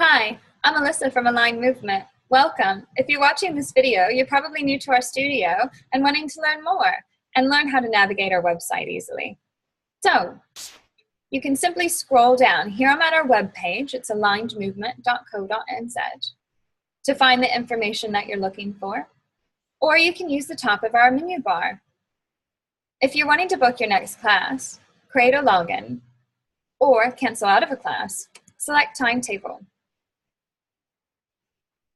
Hi, I'm Alyssa from Align Movement. Welcome. If you're watching this video, you're probably new to our studio and wanting to learn more and learn how to navigate our website easily. So, you can simply scroll down. Here I'm at our webpage. It's alignedmovement.co.nz to find the information that you're looking for, or you can use the top of our menu bar. If you're wanting to book your next class, create a login, or cancel out of a class, select Timetable.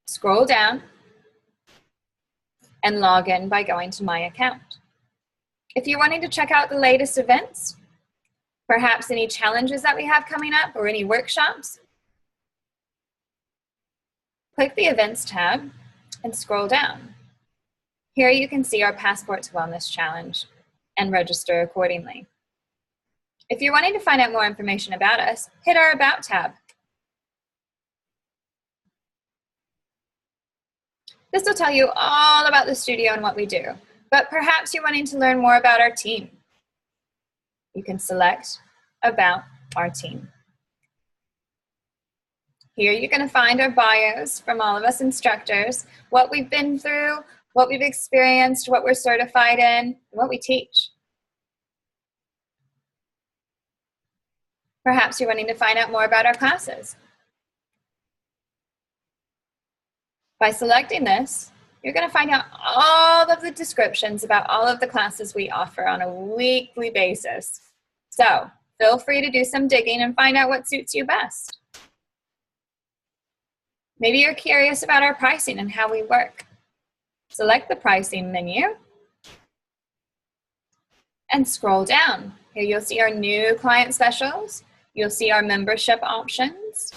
Scroll down and log in by going to My Account. If you're wanting to check out the latest events, perhaps any challenges that we have coming up or any workshops, click the Events tab and scroll down. Here you can see our Passports Wellness Challenge and register accordingly. If you're wanting to find out more information about us, hit our About tab. This will tell you all about the studio and what we do, but perhaps you're wanting to learn more about our team. You can select About Our Team. Here you're going to find our bios from all of us instructors, what we've been through, what we've experienced, what we're certified in, and what we teach. Perhaps you're wanting to find out more about our classes. By selecting this, you're going to find out all of the descriptions about all of the classes we offer on a weekly basis. So feel free to do some digging and find out what suits you best. Maybe you're curious about our pricing and how we work. Select the pricing menu and scroll down. Here you'll see our new client specials. You'll see our membership options.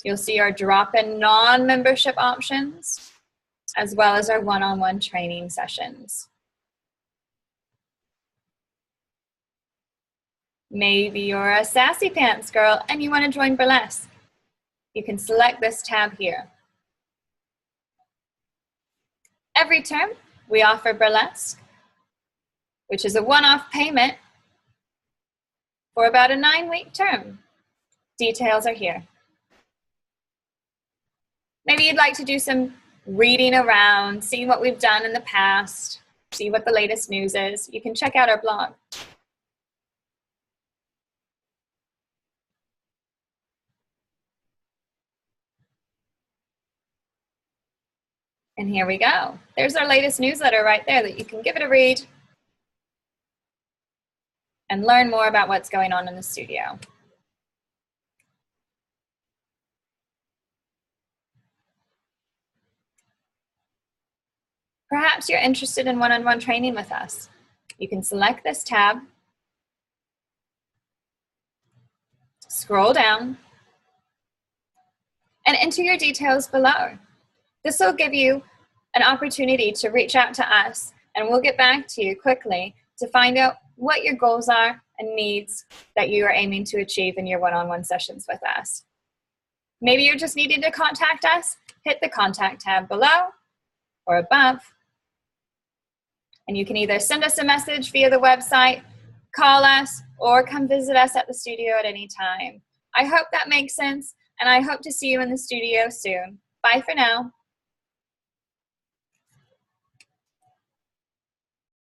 You'll see our drop-in non-membership options, as well as our one-on-one training sessions. Maybe you're a sassy pants girl and you want to join burlesque. You can select this tab here. Every term, we offer burlesque, which is a one-off payment for about a 9-week term. Details are here. Maybe you'd like to do some reading around, see what we've done in the past, see what the latest news is. You can check out our blog. And here we go. There's our latest newsletter right there that you can give it a read and learn more about what's going on in the studio. Perhaps you're interested in one-on-one training with us. You can select this tab, scroll down, and enter your details below. This will give you an opportunity to reach out to us, and we'll get back to you quickly to find out what your goals are and needs that you are aiming to achieve in your one-on-one sessions with us. Maybe you're just needing to contact us. Hit the Contact tab below or above, and you can either send us a message via the website, call us, or come visit us at the studio at any time. I hope that makes sense, and I hope to see you in the studio soon. Bye for now.